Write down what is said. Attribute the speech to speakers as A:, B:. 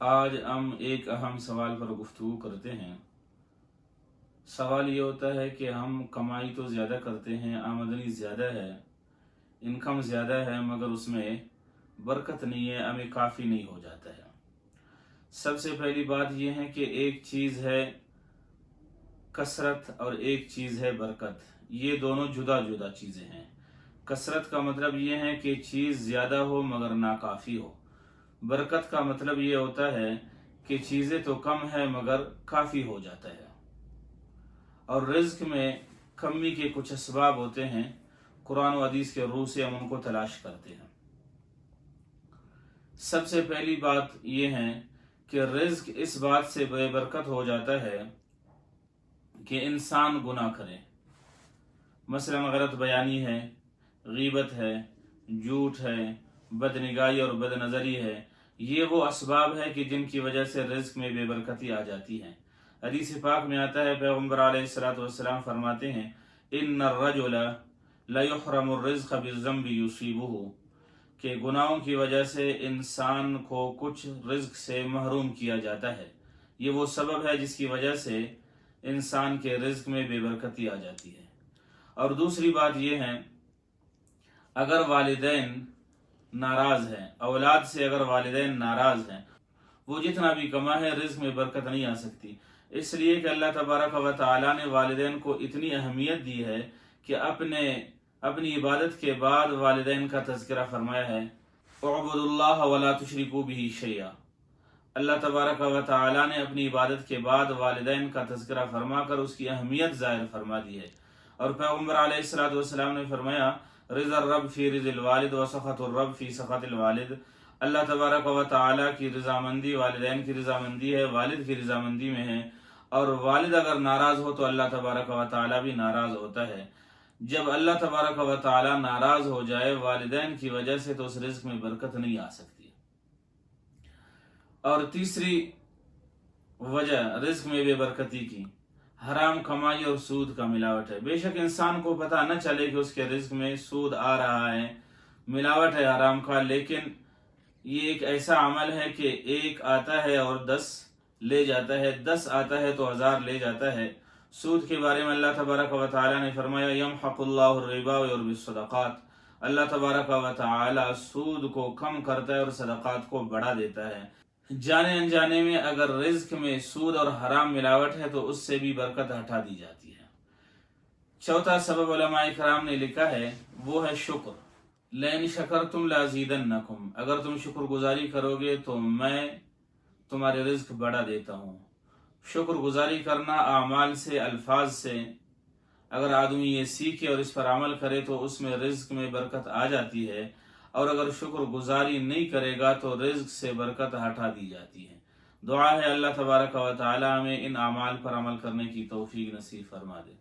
A: आज हम एक अहम सवाल पर गुफ्तगू करते हैं। सवाल ये होता है कि हम कमाई तो ज़्यादा करते हैं, आमदनी ज़्यादा है, इनकम ज़्यादा है, मगर उसमें बरकत नहीं है, हमें काफ़ी नहीं हो जाता है। सबसे पहली बात यह है कि एक चीज़ है कसरत और एक चीज़ है बरकत। ये दोनों जुदा जुदा चीज़ें हैं। कसरत का मतलब ये है कि चीज़ ज़्यादा हो मगर नाकाफ़ी हो। बरकत का मतलब ये होता है कि चीज़ें तो कम है मगर काफ़ी हो जाता है। और रिज्क में कमी के कुछ असबाब होते हैं, कुरान व हदीस के रूह से हम उनको तलाश करते हैं। सबसे पहली बात यह है कि रिज्क इस बात से बेबरकत हो जाता है कि इंसान गुनाह करे। मसलन गलत बयानी है, गीबत है, झूठ है, बदनिगाही और बदनज़री है। ये वो असबाब है कि जिनकी वजह से रिज्क में बेबरकती आ जाती है। हदीस पाक में आता है, पैगम्बर अलैहिस्सलातु वस्सलाम फरमाते हैं, इन्नर रजुल ला युहरमुर रिज़्क़ बिज़्ज़ंबि युसीबुहु, कि गुनाहों की वजह से इंसान को कुछ रिज्क से महरूम किया जाता है। ये वो सबब है जिसकी वजह से इंसान के रिज्क में बेबरकती आ जाती है। और दूसरी बात यह है, अगर वालिदैन नाराज हैं, औलाद से अगर वालिदैन नाराज हैं, वो जितना भी कमा है रिज्क में बरकत नहीं आ सकती। इसलिए कि अल्लाह तबारक व तआला ने वालिदैन को इतनी अहमियत दी है कि अपनी इबादत के बाद वालिदैन का तज़किरा फरमाया है, उअबुदुल्लाह वला तुशरिकू बिही शैआ। अल्लाह तबारक व तआला ने अपनी इबादत के बाद वालिदैन का तज़किरा फरमा कर उसकी अहमियत ज़ाहिर फरमा दी है। और पैगम्बर अलैहिस्सलातु वस्सलाम ने फरमाया, रिज़ा रब फी रिज़िल वालिद व सख़तुर रब फी सख़तिल वालिद। अल्लाह तबारक व तआला की रज़ामंदी वालिदैन की रज़ामंदी है, वालिद की रज़ामंदी में है। और वालिद अगर नाराज़ हो तो अल्लाह तबारक व तआला भी नाराज़ होता है। जब अल्लाह तबारक व तआला नाराज़ हो जाए वालिदैन की वजह से, तो उस रिज़्क में बरकत नहीं आ सकती। और तीसरी वजह रिज़्क में बेबरकती की हराम कमाई और सूद का मिलावट है। बेशक इंसान को पता न चले कि उसके रिज़्क में सूद आ रहा है, मिलावट है हराम का, लेकिन ये एक ऐसा अमल है कि एक आता है और 10 ले जाता है, 10 आता है तो 1000 ले जाता है। सूद के बारे में अल्लाह तबारक व तआला ने फरमाया, यमहकुल्लाहु रिबा व युर्बिस सदक़ात। अल्लाह तबारक व तआला सूद को कम करता है और सदक़ात को बढ़ा देता है। जाने अनजाने में अगर रिज़्क में सूद और हराम मिलावट है तो उससे भी बरकत हटा दी जाती है। चौथा सबब उलमाए कराम ने लिखा है, वो है शुक्र। लैन शकरतुम लाज़ीदन्नकुम, अगर तुम शुक्रगुजारी करोगे तो मैं तुम्हारे रिज़्क बढ़ा देता हूँ। शुक्रगुजारी करना आमाल से, अल्फाज से अगर आदमी ये सीखे और इस पर अमल करे तो उसमें रिज़्क में बरकत आ जाती है। और अगर शुक्रगुजारी नहीं करेगा तो रिज़्क से बरकत हटा दी जाती है। दुआ है अल्लाह तबारक व तआला हमें इन आमाल पर अमल करने की तौफीक नसीब फरमा दे।